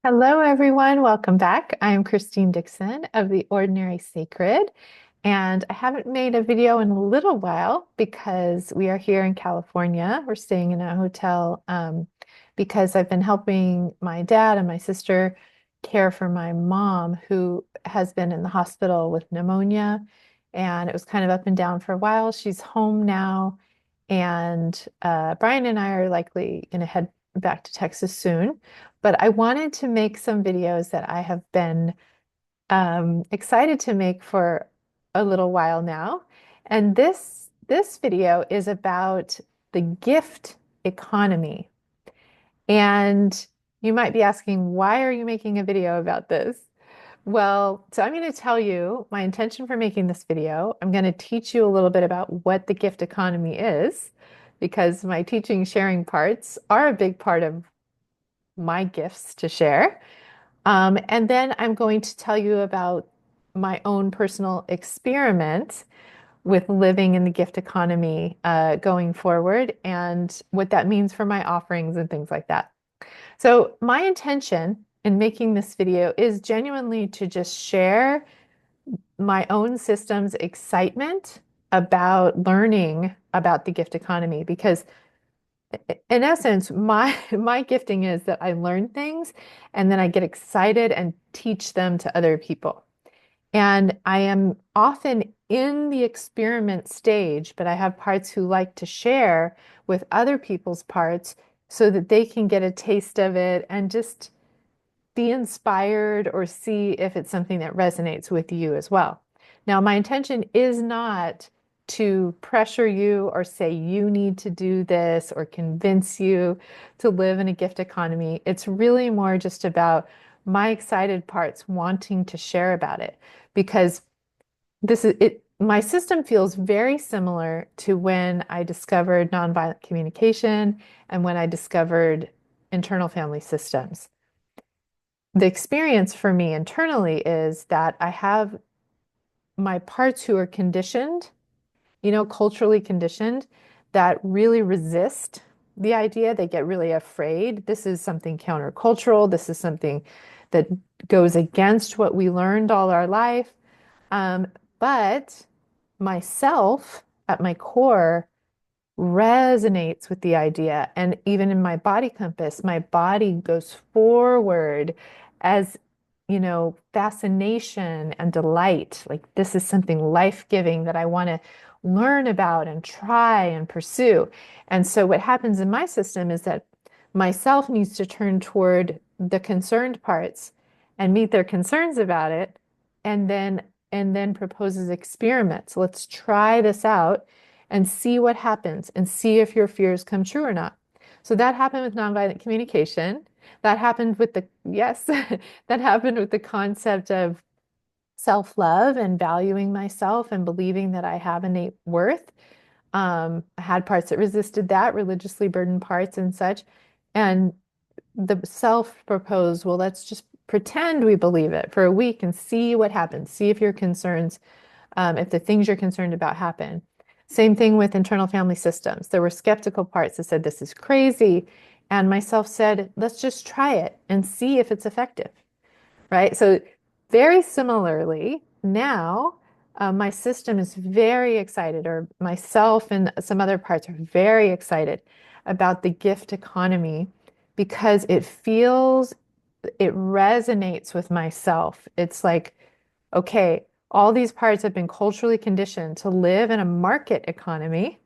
Hello, everyone. Welcome back. I'm Christine Dixon of The Ordinary Sacred, and I haven't made a video in a little while because we are here in California. We're staying in a hotel because I've been helping my dad and my sister care for my mom, who has been in the hospital with pneumonia, and it was kind of up and down for a while. She's home now, and Brian and I are likely going to head back to Texas soon. But I wanted to make some videos that I have been excited to make for a little while now. And this video is about the gift economy. And you might be asking, why are you making a video about this? Well, so I'm going to tell you my intention for making this video. I'm going to teach you a little bit about what the gift economy is, because my teaching sharing parts are a big part of my gifts to share. And then I'm going to tell you about my own personal experiment with living in the gift economy going forward and what that means for my offerings and things like that. So, my intention in making this video is genuinely to just share my own system's excitement about learning about the gift economy because in essence, my gifting is that I learn things and then I get excited and teach them to other people. And I am often in the experiment stage, but I have parts who like to share with other people's parts so that they can get a taste of it and just be inspired or see if it's something that resonates with you as well. Now, my intention is not to pressure you or say you need to do this or convince you to live in a gift economy. It's really more just about my excited parts wanting to share about it because this is it. My system feels very similar to when I discovered nonviolent communication and when I discovered internal family systems. The experience for me internally is that I have my parts who are conditioned, culturally conditioned, that really resist the idea. They get really afraid. This is something countercultural. This is something that goes against what we learned all our life. Um, but myself at my core resonates with the idea. And even in my body compass, my body goes forward as, fascination and delight. Like this is something life-giving that I want to learn about and try and pursue. And so what happens in my system is that myself needs to turn toward the concerned parts and meet their concerns about it, and then proposes experiments. Let's try this out and see what happens and see if your fears come true or not. So that happened with nonviolent communication. That happened with yes, that happened with the concept of self-love and valuing myself and believing that I have innate worth. I had parts that resisted that, religiously burdened parts and such. And the self proposed, well, let's just pretend we believe it for a week and see what happens. See if your concerns, if the things you're concerned about happen. Same thing with internal family systems. There were skeptical parts that said, this is crazy. And myself said, let's just try it and see if it's effective, right? So, very similarly, now my system is very excited, or myself and some other parts are very excited about the gift economy because it resonates with myself. It's like, okay, all these parts have been culturally conditioned to live in a market economy.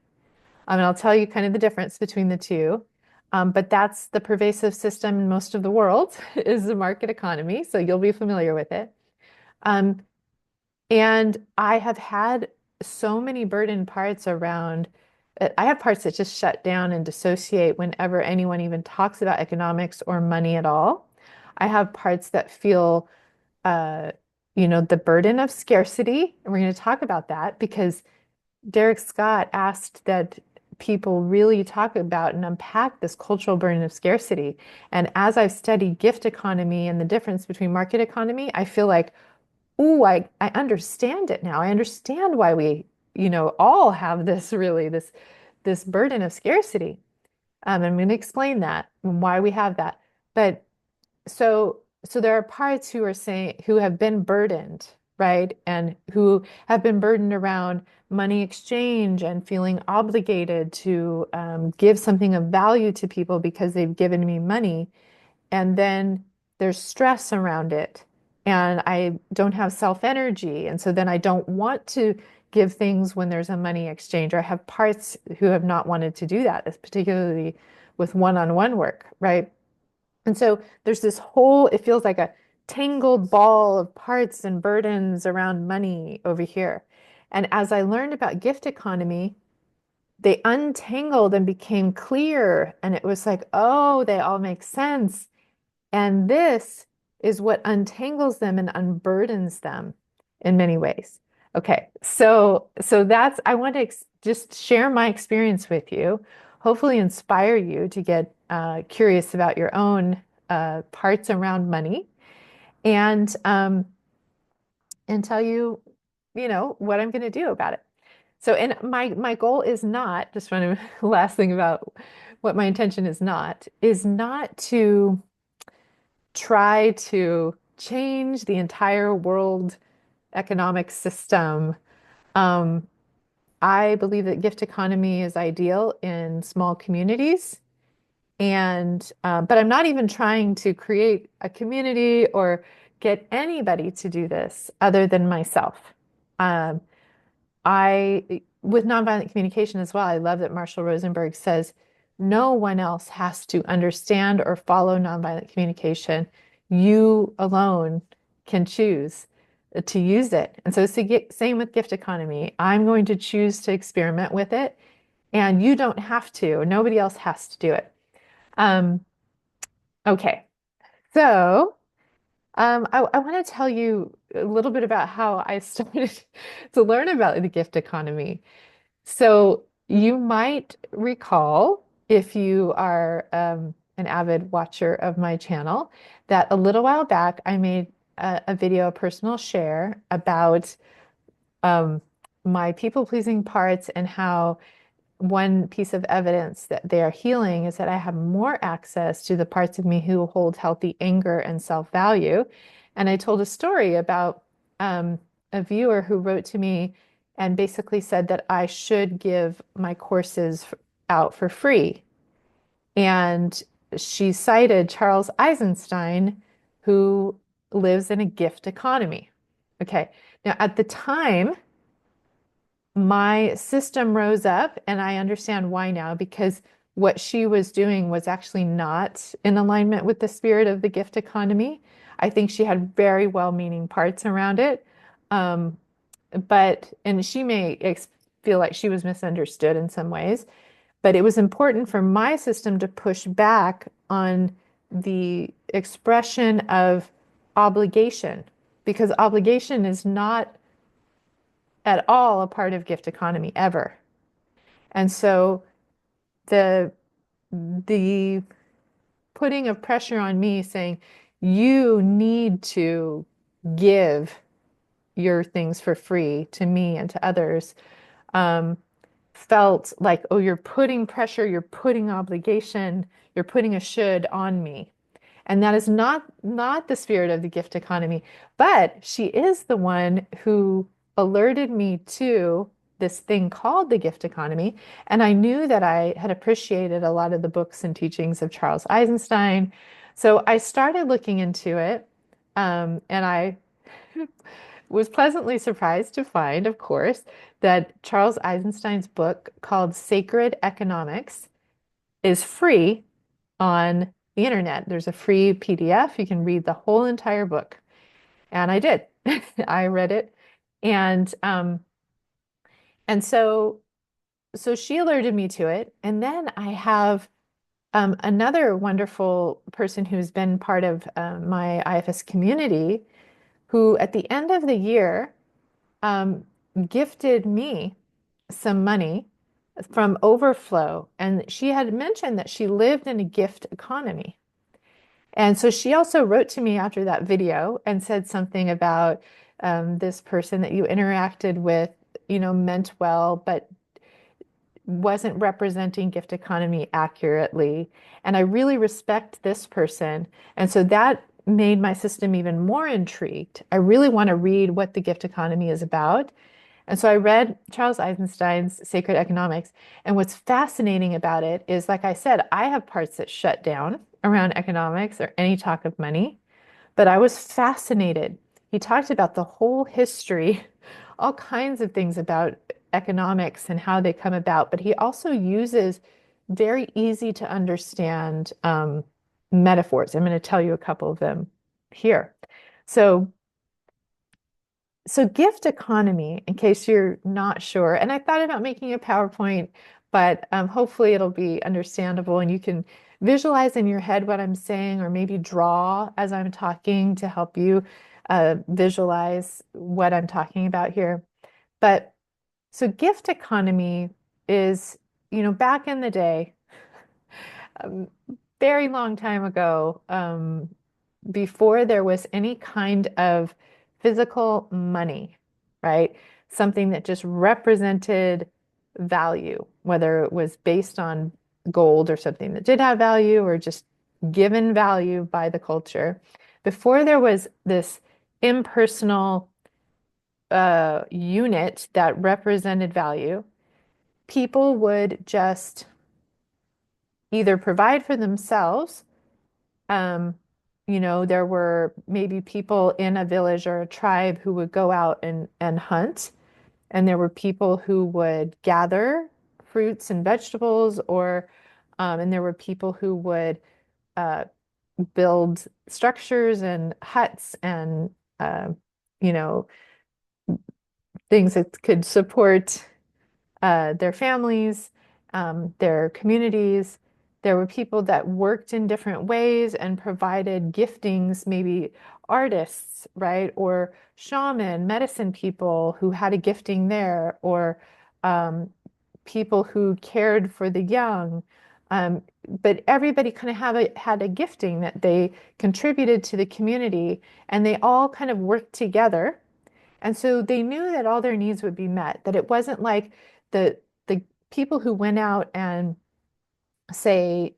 And I'll tell you kind of the difference between the two. But that's the pervasive system in most of the world is the market economy. So you'll be familiar with it. Um, and I have had so many burden parts around. I have parts that just shut down and dissociate whenever anyone even talks about economics or money at all. I have parts that feel, uh, the burden of scarcity. And we're going to talk about that because Derek Scott asked that people really talk about and unpack this cultural burden of scarcity. And as I've studied gift economy and the difference between market economy, I feel like, ooh, I understand it now. I understand why we, all have this burden of scarcity. I'm going to explain that and why we have that. But so so there are parts who are saying who have been burdened, right? And who have been burdened around money exchange and feeling obligated to give something of value to people because they've given me money. And then there's stress around it. And I don't have self energy. And so then I don't want to give things when there's a money exchange. Or I have parts who have not wanted to do that, particularly with one-on-one work, right? And so there's this whole, it feels like a tangled ball of parts and burdens around money over here. And as I learned about gift economy, they untangled and became clear. And it was like, oh, they all make sense. And this is what untangles them and unburdens them in many ways. Okay, so that's I want to just share my experience with you, hopefully inspire you to get curious about your own parts around money, and tell you, what I'm going to do about it. So, and my goal is not just one last thing about what my intention is not to try to change the entire world economic system. Um, I believe that gift economy is ideal in small communities, and but I'm not even trying to create a community or get anybody to do this other than myself. Um, with nonviolent communication as well, I love that Marshall Rosenberg says no one else has to understand or follow nonviolent communication. You alone can choose to use it. And so it's the same with gift economy. I'm going to choose to experiment with it, and you don't have to. Nobody else has to do it. Um, okay, so I want to tell you a little bit about how I started to learn about the gift economy. So you might recall, if you are an avid watcher of my channel, that a little while back I made a video, a personal share about um, my people-pleasing parts and how one piece of evidence that they are healing is that I have more access to the parts of me who hold healthy anger and self-value. And I told a story about a viewer who wrote to me and basically said that I should give my courses out for free. And she cited Charles Eisenstein, who lives in a gift economy. Okay. Now, at the time, my system rose up, and I understand why now, because what she was doing was actually not in alignment with the spirit of the gift economy. I think she had very well-meaning parts around it. Um, and she may feel like she was misunderstood in some ways, but it was important for my system to push back on the expression of obligation, because obligation is not at all a part of gift economy ever. And so the the putting of pressure on me saying you need to give your things for free to me and to others um, felt like, oh, you're putting pressure, you're putting obligation, you're putting a should on me. And that is not the spirit of the gift economy, but she is the one who alerted me to this thing called the gift economy. And I knew that I had appreciated a lot of the books and teachings of Charles Eisenstein. So I started looking into it. And I was pleasantly surprised to find, of course, that Charles Eisenstein's book called Sacred Economics is free on the internet. There's a free PDF. You can read the whole entire book. And I did. I read it. And and so she alerted me to it. And then I have another wonderful person who's been part of my IFS community who at the end of the year um, gifted me some money from overflow. And she had mentioned that she lived in a gift economy. And so she also wrote to me after that video and said something about this person that you interacted with, meant well, but wasn't representing gift economy accurately. And I really respect this person. And so that made my system even more intrigued. I really want to read what the gift economy is about. And so I read Charles Eisenstein's Sacred Economics. And what's fascinating about it is, like I said, I have parts that shut down around economics or any talk of money, but I was fascinated. He talked about the whole history, all kinds of things about economics and how they come about, but he also uses very easy to understand metaphors. I'm going to tell you a couple of them here. So, so gift economy, in case you're not sure, and I thought about making a PowerPoint, but hopefully it'll be understandable and you can visualize in your head what I'm saying, or maybe draw as I'm talking to help you visualize what I'm talking about here. But so gift economy is, back in the day, a very long time ago, before there was any kind of physical money, right? Something that just represented value, whether it was based on gold or something that did have value or just given value by the culture. Before there was this impersonal unit that represented value, people would just either provide for themselves. Um, there were maybe people in a village or a tribe who would go out and hunt, and there were people who would gather fruits and vegetables, and there were people who would uh, build structures and huts and uh, you know things that could support their families, their communities. There were people that worked in different ways and provided giftings, maybe artists, right? Or shaman, medicine people who had a gifting there, or um, people who cared for the young. But everybody kind of had a gifting that they contributed to the community, and they all kind of worked together, and so they knew that all their needs would be met, that it wasn't like the people who went out and say,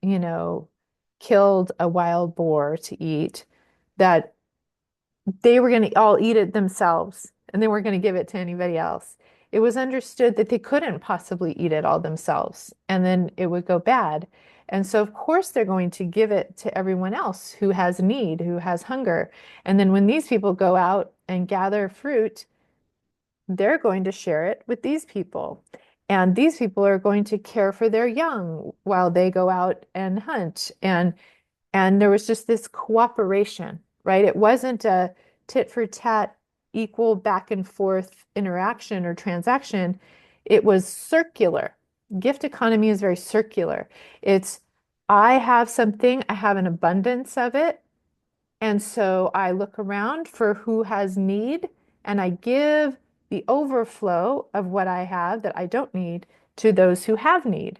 killed a wild boar to eat, that they were going to all eat it themselves and they weren't going to give it to anybody else. It was understood that they couldn't possibly eat it all themselves and then it would go bad. And so, of course, they're going to give it to everyone else who has need, who has hunger. And then when these people go out and gather fruit, they're going to share it with these people. And these people are going to care for their young while they go out and hunt. And there was just this cooperation, right? It wasn't a tit for tat, equal back and forth interaction or transaction. It was circular. Gift economy is very circular. It's, I have something, I have an abundance of it, and so I look around for who has need and I give the overflow of what I have that I don't need to those who have need.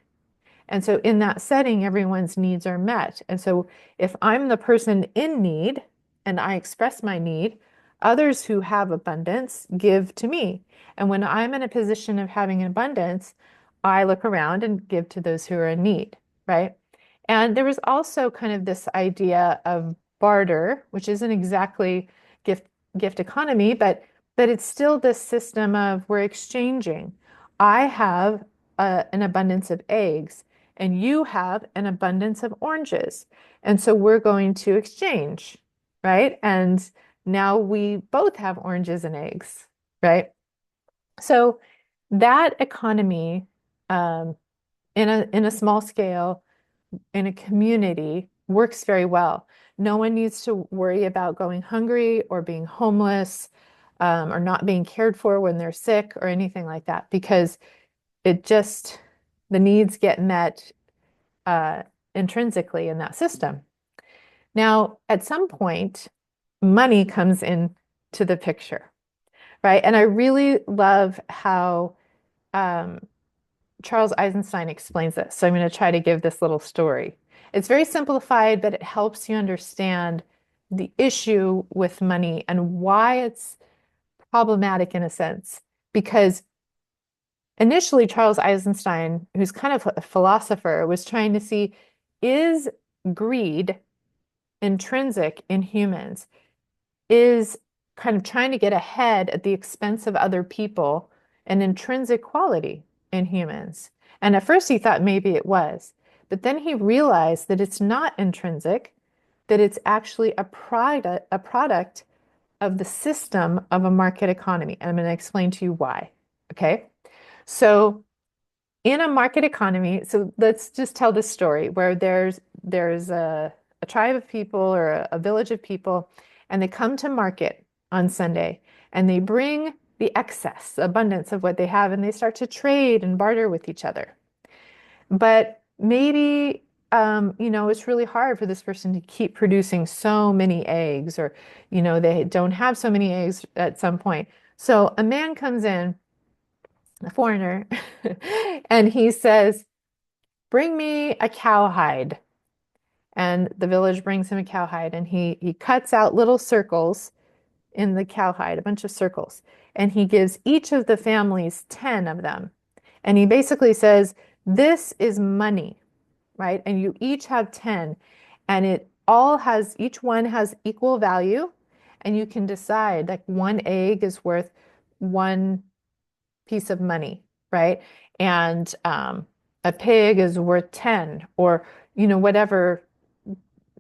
And so in that setting, everyone's needs are met. And so if I'm the person in need and I express my need, others who have abundance give to me. And when I'm in a position of having abundance, I look around and give to those who are in need, right? And there was also kind of this idea of barter, which isn't exactly gift gift economy, but it's still this system of we're exchanging. I have an abundance of eggs and you have an abundance of oranges. And so we're going to exchange, right? And now we both have oranges and eggs, right? So that economy, um, in a small scale, in a community, works very well. No one needs to worry about going hungry or being homeless, or not being cared for when they're sick or anything like that, because it just the needs get met uh, intrinsically in that system. Now, at some point, money comes into the picture, right? And I really love how um, Charles Eisenstein explains this. So I'm going to try to give this little story. It's very simplified, but it helps you understand the issue with money and why it's problematic in a sense. Because initially, Charles Eisenstein, who's kind of a philosopher, was trying to see, is greed intrinsic in humans is kind of trying to get ahead at the expense of other people, an intrinsic quality in humans. And at first he thought maybe it was, but then he realized that it's not intrinsic, that it's actually a product of the system of a market economy. And I'm going to explain to you why. Okay. So in a market economy, so let's just tell this story where there's a tribe of people or a village of people, and they come to market on Sunday and they bring the excess, abundance of what they have, and they start to trade and barter with each other. But maybe it's really hard for this person to keep producing so many eggs, or they don't have so many eggs at some point. So a man comes in, a foreigner, and he says, bring me a cowhide. And the village brings him a cowhide, and he cuts out little circles in the cowhide, a bunch of circles, and he gives each of the families 10 of them. And he basically says, this is money, right? And you each have 10, and each one has equal value, and you can decide like one egg is worth one piece of money, right? And a pig is worth 10, or whatever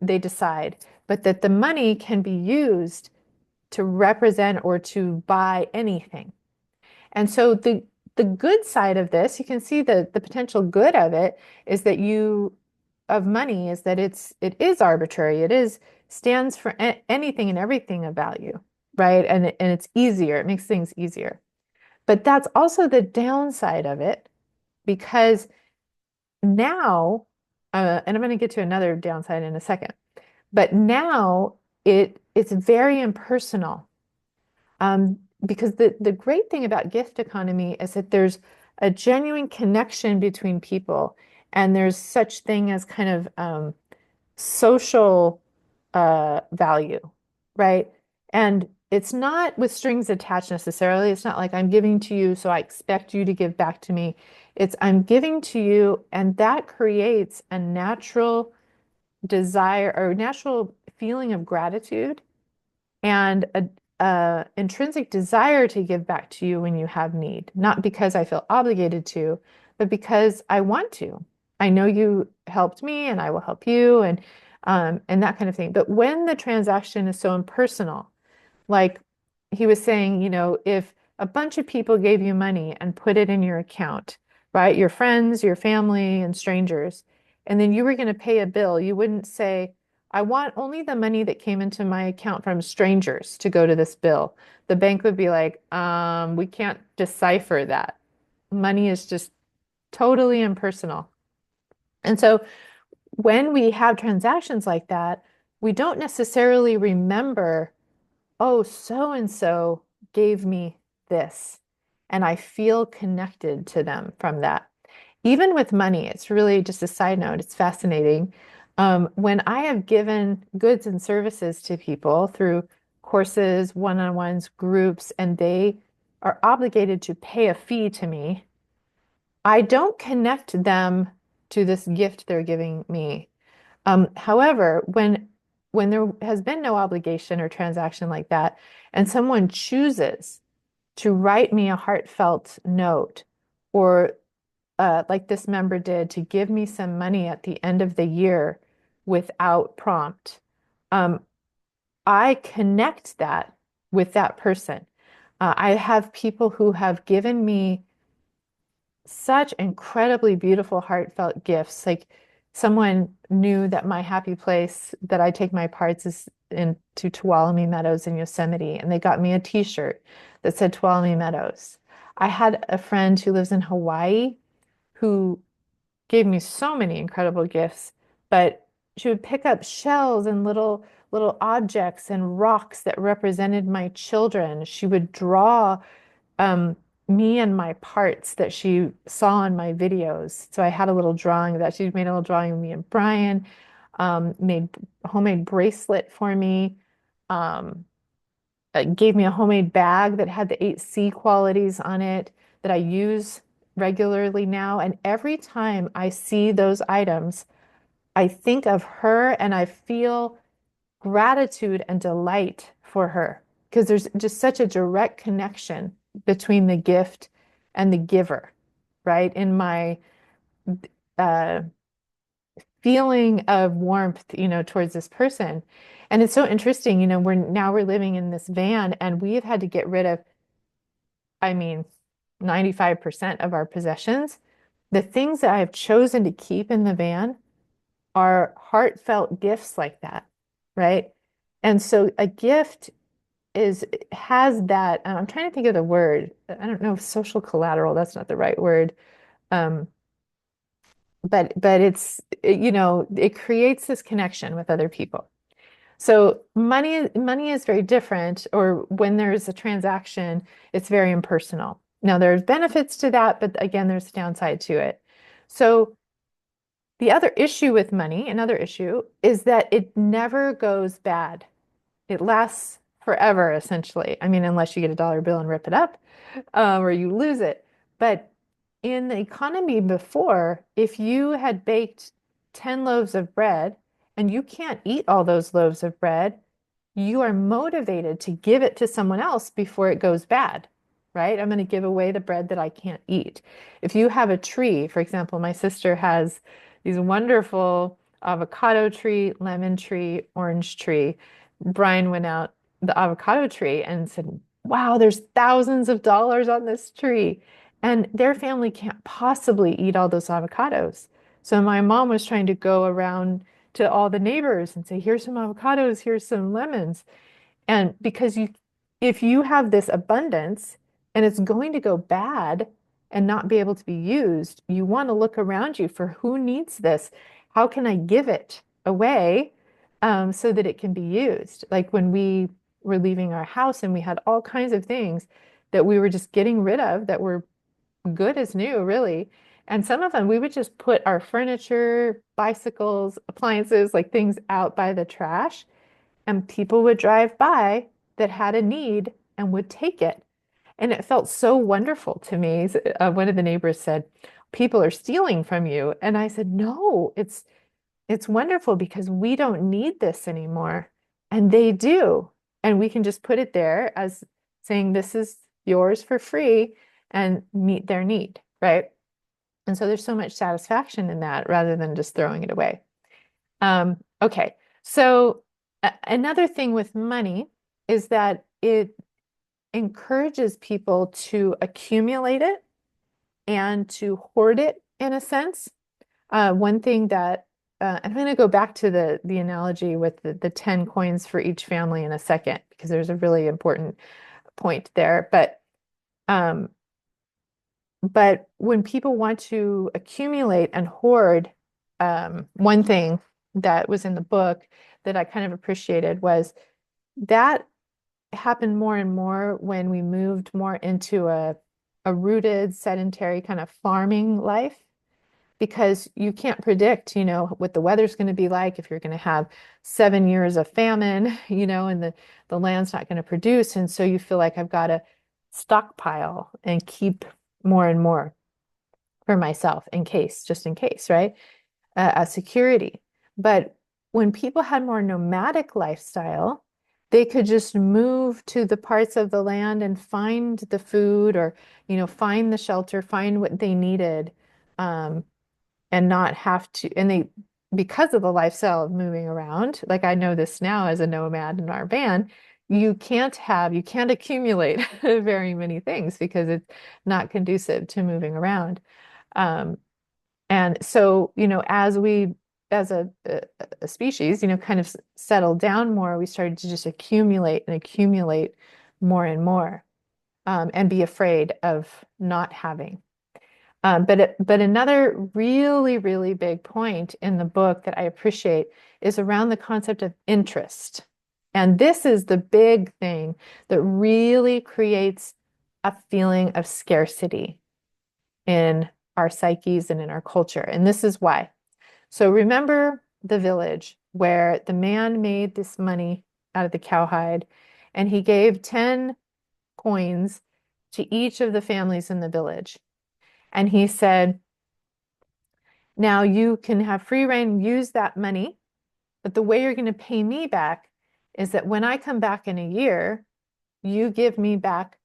they decide, but that the money can be used to represent or to buy anything. And so the good side of this, you can see the potential good of it is that of money is that it is arbitrary. It is stands for anything and everything of value, right? And it's easier. It makes things easier. But that's also the downside of it, because now, and I'm going to get to another downside in a second, but now it's very impersonal. Because the great thing about gift economy is that there's a genuine connection between people, and there's such thing as kind of social value, right? And it's not with strings attached necessarily. It's not like I'm giving to you, so I expect you to give back to me. It's I'm giving to you, and that creates a natural desire or natural feeling of gratitude and a intrinsic desire to give back to you when you have need, not because I feel obligated to, but because I want to. I know you helped me and I will help you, and that kind of thing. But when the transaction is so impersonal, like he was saying, if a bunch of people gave you money and put it in your account, right? Your friends, your family, and strangers, and then you were going to pay a bill, you wouldn't say, I want only the money that came into my account from strangers to go to this bill. The bank would be like, we can't decipher that. Money is just totally impersonal. And so when we have transactions like that, we don't necessarily remember, oh, so and so gave me this, and I feel connected to them from that. Even with money, it's really just a side note, it's fascinating. When I have given goods and services to people through courses, one-on-ones, groups, and they are obligated to pay a fee to me, I don't connect them to this gift they're giving me. However, when there has been no obligation or transaction like that, and someone chooses to write me a heartfelt note, or like this member did, to give me some money at the end of the year without prompt, um, I connect that with that person. I have people who have given me such incredibly beautiful, heartfelt gifts. Like someone knew that my happy place that I take my parts is into Tuolumne Meadows in Yosemite, and they got me a t-shirt that said Tuolumne Meadows. I had a friend who lives in Hawaii who gave me so many incredible gifts, but she would pick up shells and little objects and rocks that represented my children. She would draw um, me and my parts that she saw in my videos. So I had a little drawing of that. She made a little drawing of me and Brian, made a homemade bracelet for me, um, gave me a homemade bag that had the 8C qualities on it that I use regularly now. And every time I see those items, I think of her, and I feel gratitude and delight for her because there's just such a direct connection between the gift and the giver, right? In my uh, feeling of warmth, towards this person. And it's so interesting, we're living in this van and we've had to get rid of, I mean, 95% of our possessions. The things that I've chosen to keep in the van are heartfelt gifts like that, right? And so a gift has that, I'm trying to think of the word. I don't know if social collateral, that's not the right word. Um, but it creates this connection with other people. So money is very different, or when there's a transaction, it's very impersonal. Now there's benefits to that, but again, there's a downside to it. So the other issue with money, another issue, is that it never goes bad. It lasts forever, essentially. I mean, unless you get a dollar bill and rip it up, or you lose it. But in the economy before, if you had baked 10 loaves of bread and you can't eat all those loaves of bread, you are motivated to give it to someone else before it goes bad, right? I'm going to give away the bread that I can't eat. If you have a tree, for example, my sister has these wonderful avocado tree, lemon tree, orange tree. Brian went out the avocado tree and said, wow, there's thousands of dollars on this tree. And their family can't possibly eat all those avocados. So my mom was trying to go around to all the neighbors and say, here's some avocados, here's some lemons. And if you have this abundance and it's going to go bad and not be able to be used, you want to look around you for who needs this. How can I give it away so that it can be used? Like when we were leaving our house and we had all kinds of things that we were just getting rid of that were good as new, really. And some of them we would just put our furniture, bicycles, appliances, like things out by the trash, and people would drive by that had a need and would take it. And it felt so wonderful to me. One of the neighbors said, "People are stealing from you." And I said, "No, it's wonderful because we don't need this anymore." And they do. And we can just put it there as saying, this is yours for free and meet their need, right? And so there's so much satisfaction in that rather than just throwing it away. Okay, so another thing with money is that it encourages people to accumulate it and to hoard it in a sense. One thing that I'm going to go back to the analogy with the 10 coins for each family in a second, because there's a really important point there. Um, but when people want to accumulate and hoard, one thing that was in the book that I kind of appreciated was that happened more and more when we moved more into a rooted, sedentary kind of farming life, because you can't predict, what the weather's going to be like, if you're going to have 7 years of famine, and the land's not going to produce. And so you feel like I've got to stockpile and keep more and more for myself just in case, right? As security. But when people had more nomadic lifestyle, they could just move to the parts of the land and find the food, or, find the shelter, find what they needed, and not have to, and because of the lifestyle of moving around, like I know this now as a nomad in our van, you can't accumulate very many things because it's not conducive to moving around. Um, and so, as a species, kind of settled down more, we started to just accumulate and accumulate more and more, and be afraid of not having. But another really, really big point in the book that I appreciate is around the concept of interest. And this is the big thing that really creates a feeling of scarcity in our psyches and in our culture. And this is why. So remember the village where the man made this money out of the cowhide, and he gave 10 coins to each of the families in the village. And he said, now you can have free reign, use that money, but the way you're going to pay me back is that when I come back in a year, you give me back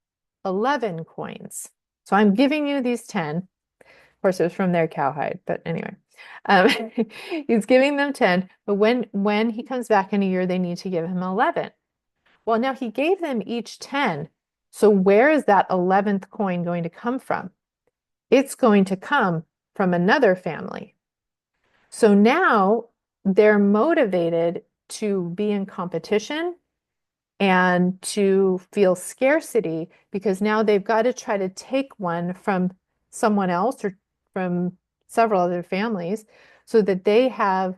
11 coins. So I'm giving you these 10. Of course, it was from their cowhide, but anyway. Um, he's giving them 10, but when he comes back in a year, they need to give him 11. Well, now he gave them each 10. So where is that 11th coin going to come from? It's going to come from another family. So now they're motivated to be in competition and to feel scarcity because now they've got to try to take one from someone else or from several other families so that they have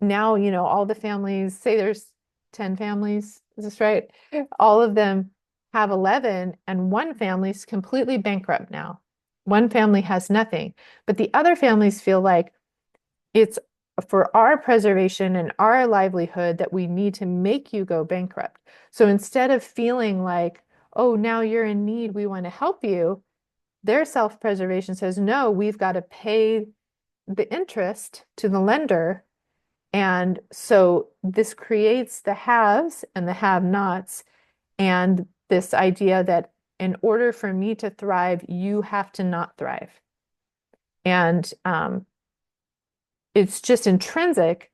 now, all the families, say there's 10 families, is this right? All of them have 11, and one family's completely bankrupt now. One family has nothing, but the other families feel like it's for our preservation and our livelihood that we need to make you go bankrupt. So instead of feeling like, oh, now you're in need, we want to help you, their self-preservation says, no, we've got to pay the interest to the lender. And so this creates the haves and the have-nots, and this idea that in order for me to thrive, you have to not thrive. And it's just intrinsic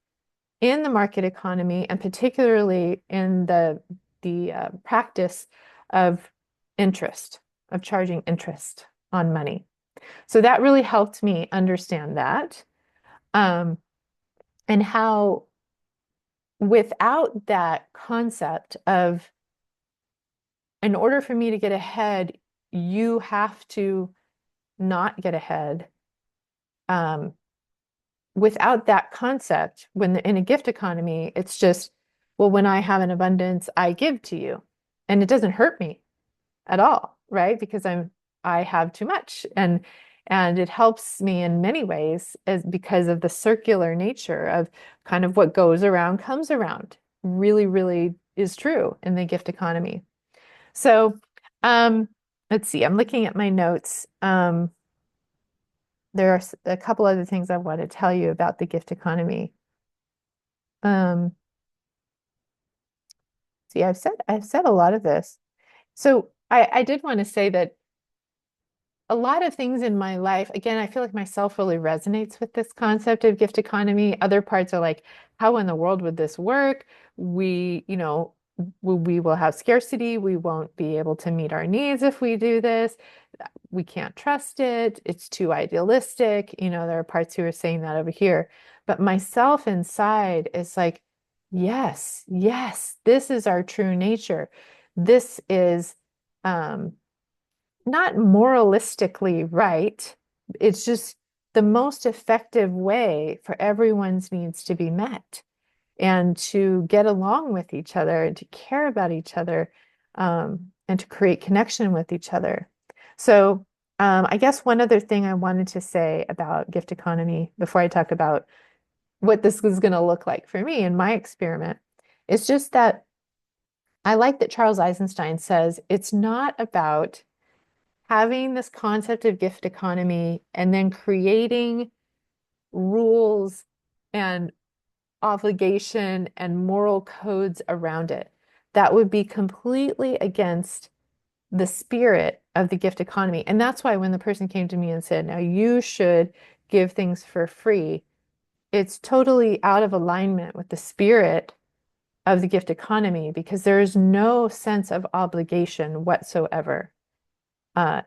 in the market economy, and particularly in the practice of interest, of charging interest on money. So that really helped me understand that, and how without that concept of, in order for me to get ahead, you have to not get ahead. Without that concept, when in a gift economy, it's just, well, when I have an abundance, I give to you. And it doesn't hurt me at all, right? Because I have too much. And it helps me in many ways as because of the circular nature of kind of what goes around comes around. Really, really is true in the gift economy. So let's see, I'm looking at my notes. There are a couple other things I want to tell you about the gift economy. See, I've said a lot of this. So I did want to say that a lot of things in my life, again, I feel like myself really resonates with this concept of gift economy. Other parts are like, how in the world would this work? We will have scarcity. We won't be able to meet our needs if we do this. We can't trust it. It's too idealistic. There are parts who are saying that over here. But myself inside is like, yes, yes, this is our true nature. This is not moralistically right. It's just the most effective way for everyone's needs to be met and to get along with each other and to care about each other, and to create connection with each other. So I guess one other thing I wanted to say about gift economy before I talk about what this is going to look like for me in my experiment is just that I like that Charles Eisenstein says it's not about having this concept of gift economy and then creating rules and obligation and moral codes around it. That would be completely against the spirit of the gift economy. And that's why when the person came to me and said, now you should give things for free, it's totally out of alignment with the spirit of the gift economy because there is no sense of obligation whatsoever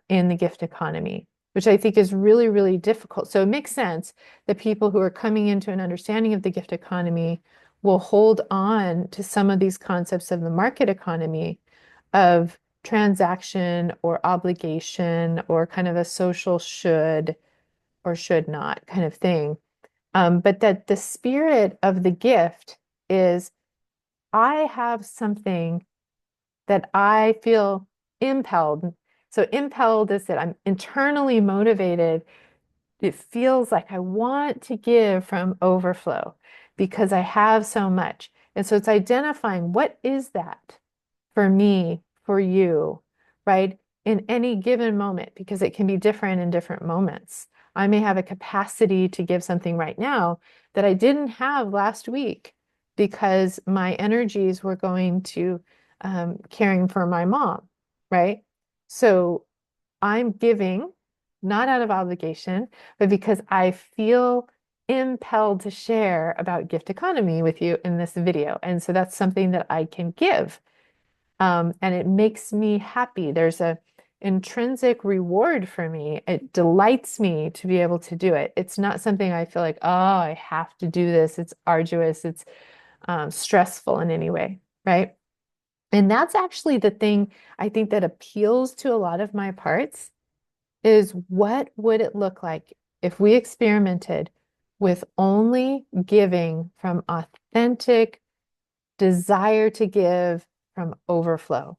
in the gift economy, which I think is really, really difficult. So it makes sense that people who are coming into an understanding of the gift economy will hold on to some of these concepts of the market economy of transaction or obligation or kind of a social should or should not kind of thing. But that the spirit of the gift is I have something that I feel impelled. So impelled is that I'm internally motivated. It feels like I want to give from overflow because I have so much. And so it's identifying what is that for me, for you, right? In any given moment, because it can be different in different moments. I may have a capacity to give something right now that I didn't have last week because my energies were going to caring for my mom, right? So I'm giving not out of obligation, but because I feel impelled to share about gift economy with you in this video. And so that's something that I can give. And it makes me happy. There's a intrinsic reward for me. It delights me to be able to do it. It's not something I feel like, oh, I have to do this. It's arduous. It's stressful in any way, right? And that's actually the thing I think that appeals to a lot of my parts is what would it look like if we experimented with only giving from authentic desire to give from overflow?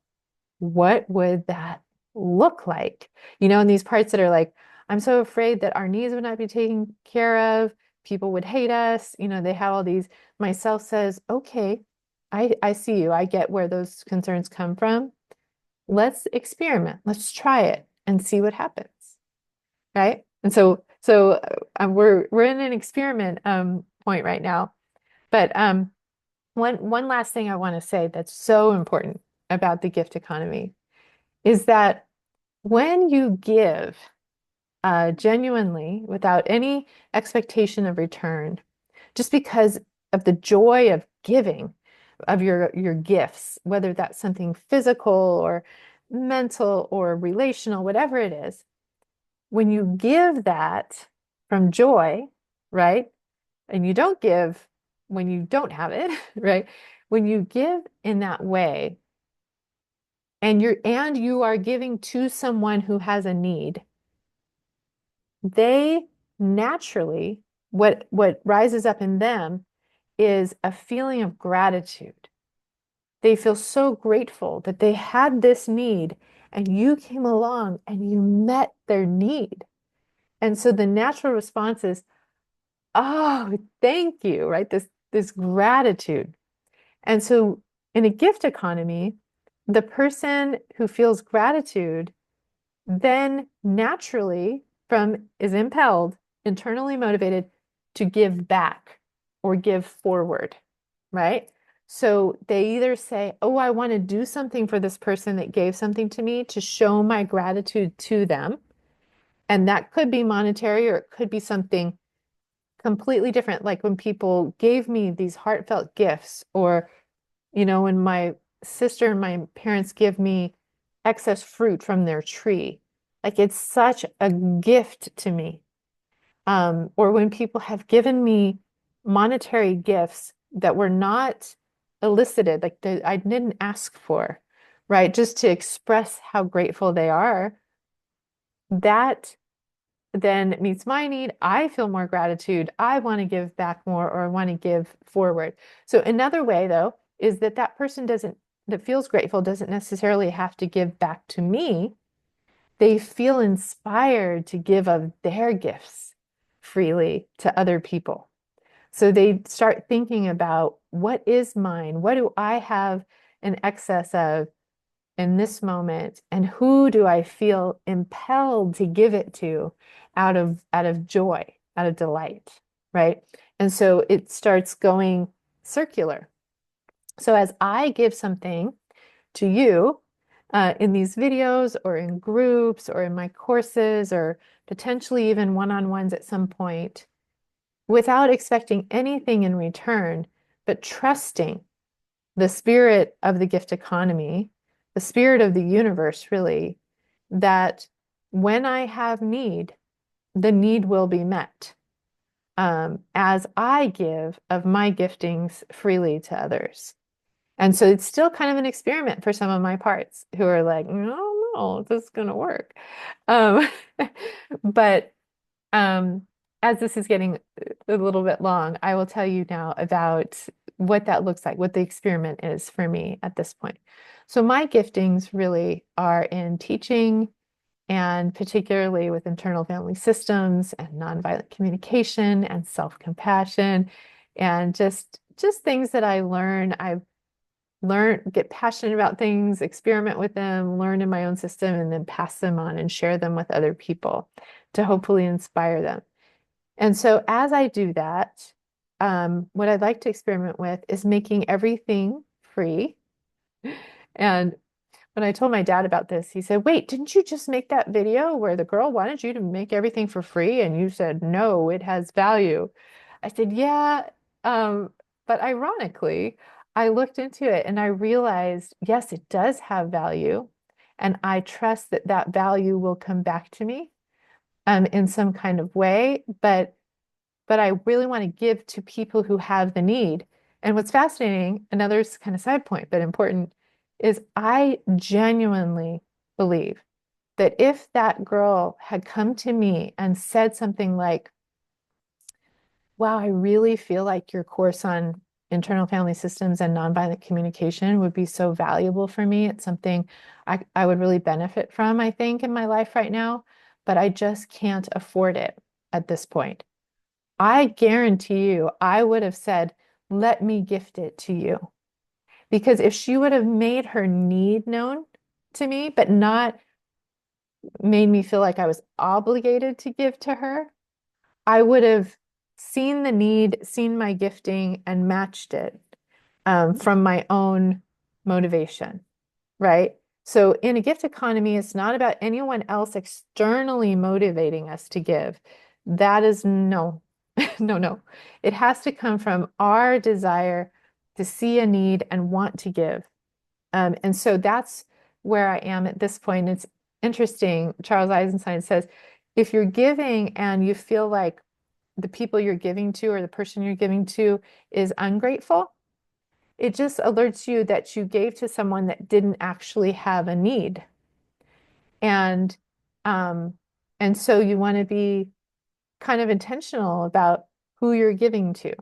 What would that look like? And these parts that are like, I'm so afraid that our needs would not be taken care of, people would hate us, they have all these. Myself says, okay, I see you. I get where those concerns come from. Let's experiment. Let's try it and see what happens. Right? And so we're in an experiment point right now. But one last thing I want to say that's so important about the gift economy is that when you give genuinely without any expectation of return, just because of the joy of giving of your gifts, whether that's something physical or mental or relational, whatever it is, when you give that from joy, right? And you don't give when you don't have it, right? When you give in that way, and you are giving to someone who has a need, they naturally, what rises up in them is a feeling of gratitude. They feel so grateful that they had this need and you came along and you met their need. And so the natural response is, oh, thank you, right? This gratitude. And so in a gift economy, the person who feels gratitude then naturally is impelled, internally motivated to give back or give forward, right? So they either say, oh, I want to do something for this person that gave something to me to show my gratitude to them. And that could be monetary or it could be something completely different. Like when people gave me these heartfelt gifts, or, when my sister and my parents give me excess fruit from their tree. Like it's such a gift to me. Or when people have given me monetary gifts that were not elicited, like I didn't ask for, right? Just to express how grateful they are, that then meets my need. I feel more gratitude. I want to give back more, or I want to give forward. So another way, though, is that person that feels grateful doesn't necessarily have to give back to me. They feel inspired to give of their gifts freely to other people. So they start thinking about, what is mine? What do I have in excess of in this moment? And who do I feel impelled to give it to out of joy, out of delight, right? And so it starts going circular. So as I give something to you in these videos or in groups or in my courses or potentially even one-on-ones at some point, without expecting anything in return, but trusting the spirit of the gift economy, the spirit of the universe, really, that when I have need, the need will be met as I give of my giftings freely to others. And so it's still kind of an experiment for some of my parts who are like, no, no, this is going to work. Um, but as this is getting a little bit long, I will tell you now about what that looks like, what the experiment is for me at this point. So my giftings really are in teaching, and particularly with internal family systems and nonviolent communication and self-compassion, and just things that I learn. I've learned, get passionate about things, experiment with them, learn in my own system, and then pass them on and share them with other people to hopefully inspire them. And so as I do that, what I'd like to experiment with is making everything free. And when I told my dad about this, he said, "Wait, didn't you just make that video where the girl wanted you to make everything for free? And you said, no, it has value." I said, "Yeah." Um, but ironically, I looked into it and I realized, yes, it does have value. And I trust that that value will come back to me in some kind of way. But I really want to give to people who have the need. And what's fascinating, another kind of side point, but important, is I genuinely believe that if that girl had come to me and said something like, "Wow, I really feel like your course on internal family systems and nonviolent communication would be so valuable for me. It's something I would really benefit from, I think, in my life right now, but I just can't afford it at this point." I guarantee you, I would have said, "Let me gift it to you." Because if she would have made her need known to me, but not made me feel like I was obligated to give to her, I would have seen the need, seen my gifting, and matched it from my own motivation, right? So in a gift economy, it's not about anyone else externally motivating us to give. That is no, no, no. It has to come from our desire to see a need and want to give. And so that's where I am at this point. It's interesting. Charles Eisenstein says, if you're giving and you feel like the people you're giving to or the person you're giving to is ungrateful, it just alerts you that you gave to someone that didn't actually have a need. And um, and so you want to be kind of intentional about who you're giving to.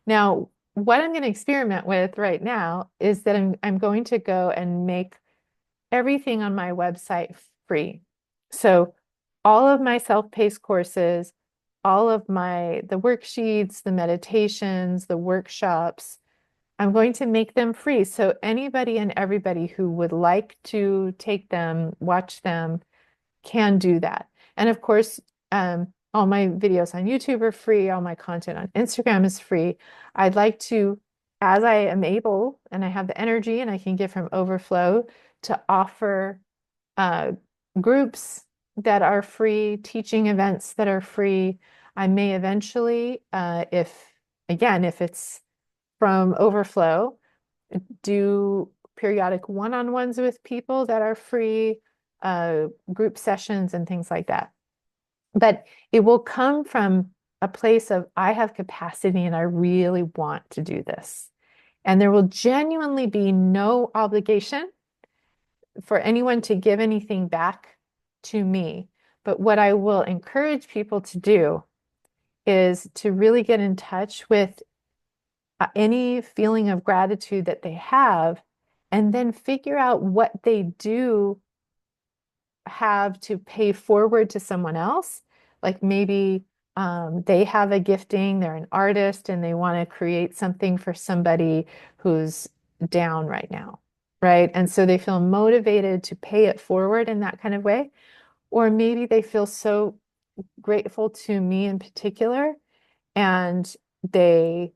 Now, what I'm going to experiment with right now is that I'm going to go and make everything on my website free. So all of my self-paced courses, all of the worksheets, the meditations, the workshops, I'm going to make them free. So anybody and everybody who would like to take them, watch them, can do that. And of course, all my videos on YouTube are free. All my content on Instagram is free. I'd like to, as I am able and I have the energy and I can get from overflow, to offer uh, groups that are free, teaching events that are free. I may eventually, if it's from overflow, do periodic one-on-ones with people that are free, group sessions and things like that. But it will come from a place of, I have capacity and I really want to do this. And there will genuinely be no obligation for anyone to give anything back to me. But what I will encourage people to do is to really get in touch with any feeling of gratitude that they have, and then figure out what they do have to pay forward to someone else. Like maybe they have a gifting, they're an artist, and they want to create something for somebody who's down right now, right? And so they feel motivated to pay it forward in that kind of way. Or maybe they feel so grateful to me in particular, and they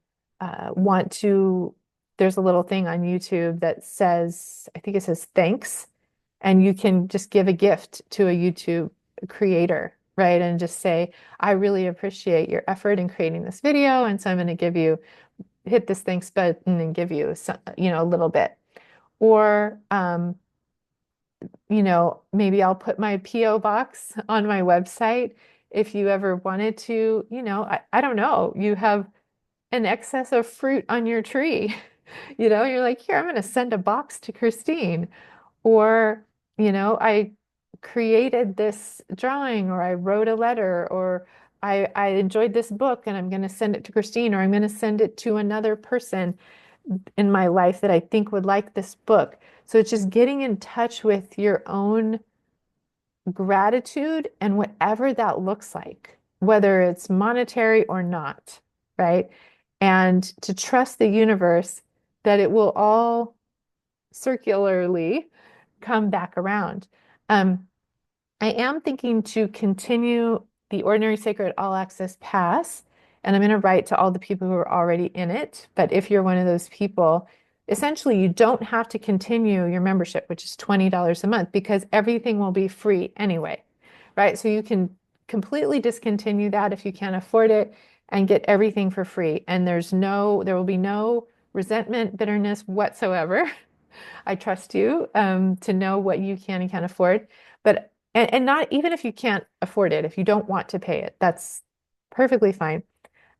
want to. There's a little thing on YouTube that says, I think it says thanks, and you can just give a gift to a YouTube creator, right? And just say, "I really appreciate your effort in creating this video, and so I'm going to give you, hit this thanks button and give you some, a little bit." Or maybe I'll put my PO box on my website if you ever wanted to, I don't know, you have an excess of fruit on your tree. You're like, "Here, I'm going to send a box to Christine." Or, I created this drawing, or I wrote a letter, or I enjoyed this book and I'm going to send it to Christine, or I'm going to send it to another person in my life that I think would like this book. So it's just getting in touch with your own gratitude and whatever that looks like, whether it's monetary or not, right? And to trust the universe that it will all circularly come back around. I am thinking to continue the Ordinary Sacred All Access Pass and I'm going to write to all the people who are already in it. But if you're one of those people, essentially you don't have to continue your membership, which is $20 a month, because everything will be free anyway, right? So you can completely discontinue that if you can't afford it and get everything for free. And there will be no resentment, bitterness whatsoever. I trust you to know what you can and can't afford. But and not even if you can't afford it, if you don't want to pay it, that's perfectly fine.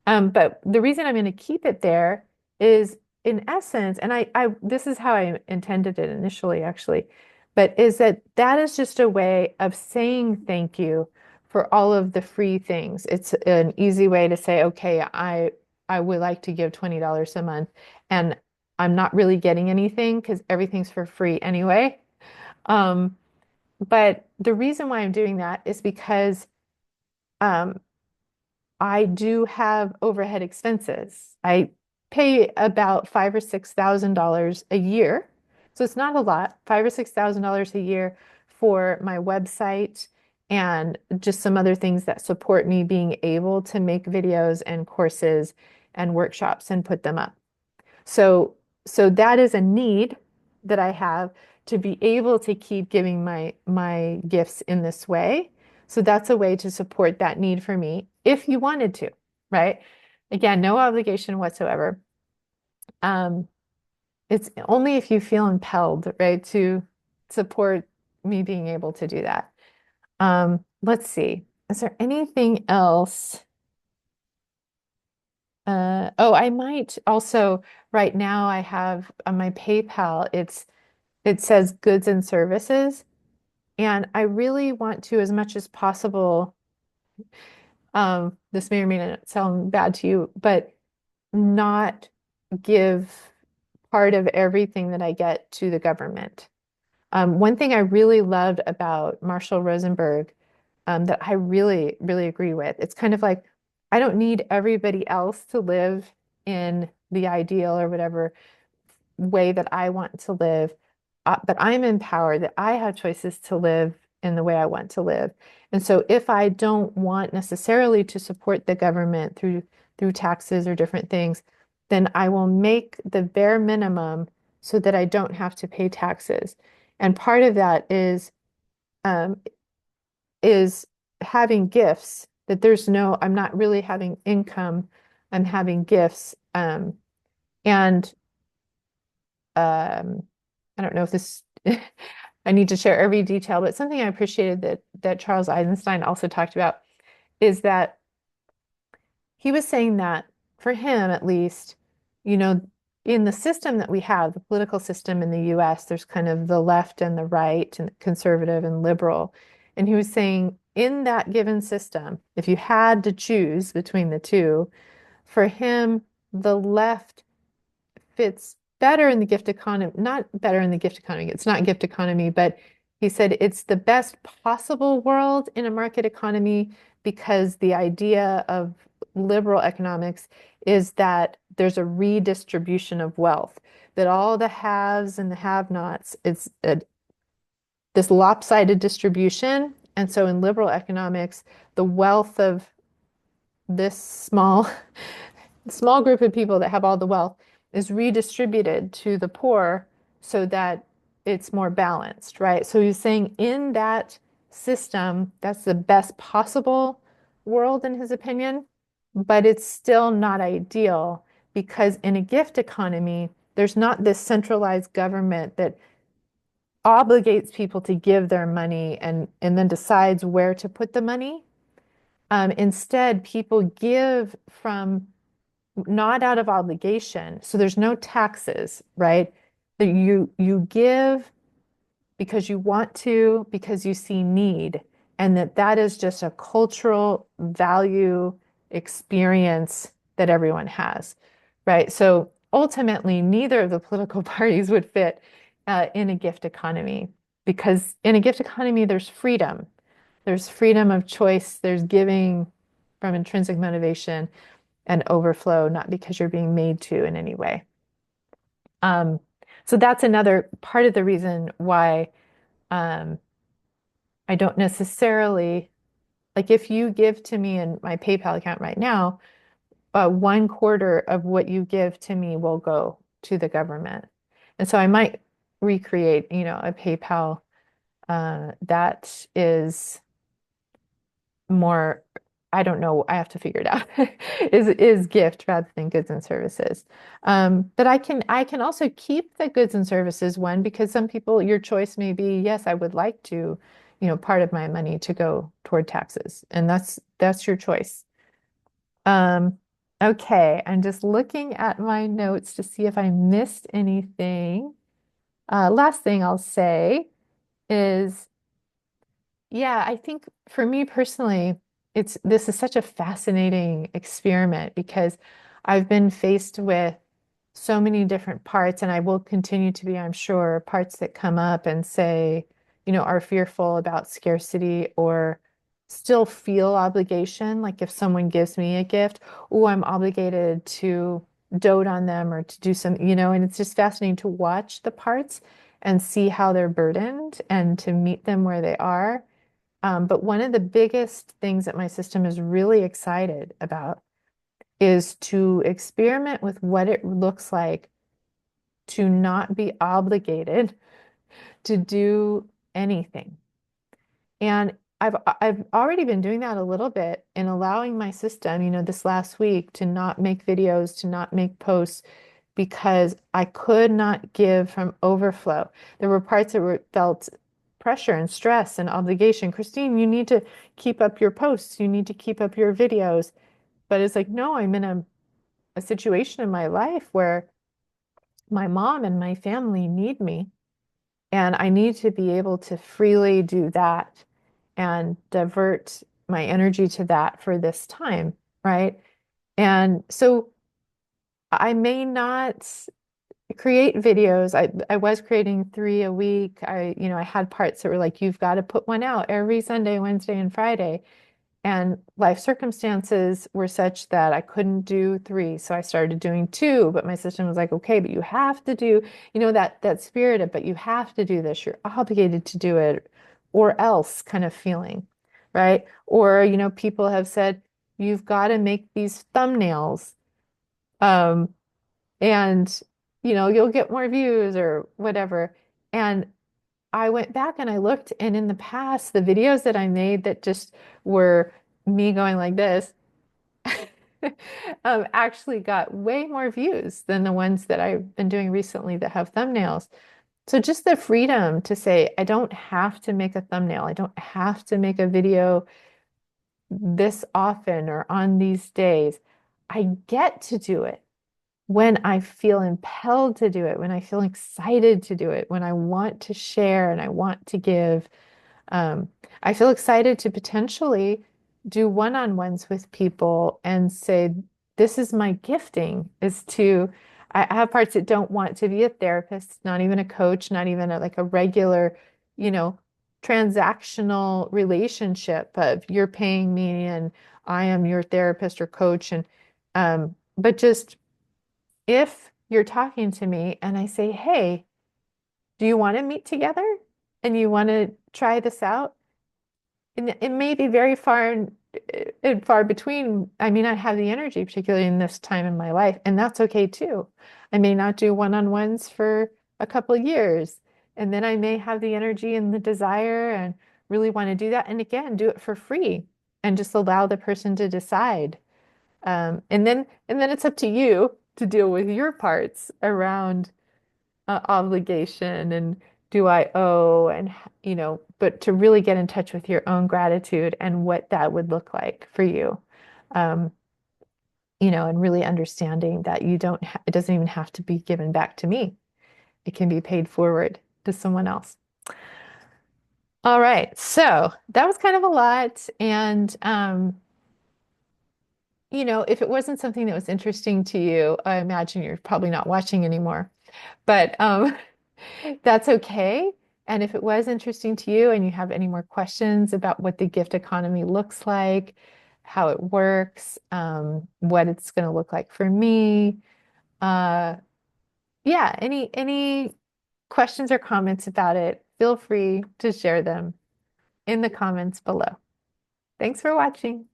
But the reason I'm going to keep it there is, in essence, and I this is how I intended it initially, actually, but is that that is just a way of saying thank you for all of the free things. It's an easy way to say, okay, I would like to give $20 a month, and I'm not really getting anything because everything's for free anyway. Um, but the reason why I'm doing that is because um, I do have overhead expenses. I pay about $5,000 or $6,000 a year. So it's not a lot, $5,000 or $6,000 a year for my website and just some other things that support me being able to make videos and courses and workshops and put them up. So, so that is a need that I have to be able to keep giving my gifts in this way. So that's a way to support that need for me if you wanted to, right? Again, no obligation whatsoever. Um, it's only if you feel impelled, right, to support me being able to do that. Let's see. Is there anything else? Oh, I might also, right now I have on my PayPal, it says goods and services. And I really want to, as much as possible, this may or may not sound bad to you, but not give part of everything that I get to the government. One thing I really loved about Marshall Rosenberg, that I really, really agree with, it's kind of like, I don't need everybody else to live in the ideal or whatever way that I want to live, but I'm empowered that I have choices to live in the way I want to live. And so if I don't want necessarily to support the government through taxes or different things, then I will make the bare minimum so that I don't have to pay taxes. And part of that um, is having gifts that I'm not really having income, I'm having gifts. And um, I don't know if this I need to share every detail, but something I appreciated that Charles Eisenstein also talked about is that he was saying that for him at least, you know, in the system that we have, the political system in the US, there's kind of the left and the right and conservative and liberal. And he was saying in that given system, if you had to choose between the two, for him, the left fits better in the gift economy, not better in the gift economy. It's not gift economy, but he said it's the best possible world in a market economy because the idea of liberal economics is that there's a redistribution of wealth, that all the haves and the have-nots, this lopsided distribution. And so in liberal economics, the wealth of this small group of people that have all the wealth is redistributed to the poor so that it's more balanced, right? So he's saying in that system, that's the best possible world in his opinion, but it's still not ideal because in a gift economy, there's not this centralized government that obligates people to give their money and then decides where to put the money. Instead, people give from not out of obligation. So there's no taxes, right? That you give because you want to, because you see need, and that is just a cultural value experience that everyone has, right? So ultimately, neither of the political parties would fit in a gift economy because in a gift economy, there's freedom. There's freedom of choice. There's giving from intrinsic motivation and overflow, not because you're being made to in any way. Um, so that's another part of the reason why um, I don't necessarily, like if you give to me in my PayPal account right now, one quarter of what you give to me will go to the government. And so I might recreate, a PayPal that is more, I don't know, I have to figure it out, is gift rather than goods and services. But I can also keep the goods and services one because some people, your choice may be, yes, I would like to, part of my money to go toward taxes. And that's your choice. Um, okay, I'm just looking at my notes to see if I missed anything. Last thing I'll say is, yeah, I think for me personally, this is such a fascinating experiment because I've been faced with so many different parts, and I will continue to be, I'm sure, parts that come up and say, are fearful about scarcity or still feel obligation. Like if someone gives me a gift, oh, I'm obligated to dote on them or to do some, and it's just fascinating to watch the parts and see how they're burdened and to meet them where they are. But one of the biggest things that my system is really excited about is to experiment with what it looks like to not be obligated to do anything. And I've already been doing that a little bit in allowing my system, this last week to not make videos, to not make posts because I could not give from overflow. There were parts that felt pressure and stress and obligation. Christine, you need to keep up your posts, you need to keep up your videos. But it's like, no, I'm in a situation in my life where my mom and my family need me, and I need to be able to freely do that and divert my energy to that for this time, right? And so I may not create videos. I was creating 3 a week. I had parts that were like, you've got to put one out every Sunday, Wednesday, and Friday. And life circumstances were such that I couldn't do 3. So I started doing 2, but my system was like, okay, but you have to do, that spirit of, but you have to do this. You're obligated to do it or else kind of feeling, right? Or, people have said, you've got to make these thumbnails. Um, and, you'll get more views or whatever. And I went back and I looked, and in the past, the videos that I made that just were me going like this actually got way more views than the ones that I've been doing recently that have thumbnails. So just the freedom to say, I don't have to make a thumbnail. I don't have to make a video this often or on these days. I get to do it when I feel impelled to do it, when I feel excited to do it, when I want to share and I want to give. Um, I feel excited to potentially do one-on-ones with people and say, this is my gifting, is to, I have parts that don't want to be a therapist, not even a coach, not even like a regular, you know, transactional relationship of you're paying me and I am your therapist or coach. And, but just if you're talking to me and I say, hey, do you want to meet together and you want to try this out? And it may be very far between. I may not have the energy, particularly in this time in my life, and that's okay too. I may not do one-on-ones for a couple of years, and then I may have the energy and the desire and really want to do that. And again, do it for free and just allow the person to decide. And then it's up to you to deal with your parts around obligation and do I owe and but to really get in touch with your own gratitude and what that would look like for you. Um, and really understanding that it doesn't even have to be given back to me. It can be paid forward to someone else. All right, so that was kind of a lot. And if it wasn't something that was interesting to you, I imagine you're probably not watching anymore. But that's okay. And if it was interesting to you and you have any more questions about what the gift economy looks like, how it works, what it's going to look like for me, uh, yeah, any questions or comments about it, feel free to share them in the comments below. Thanks for watching.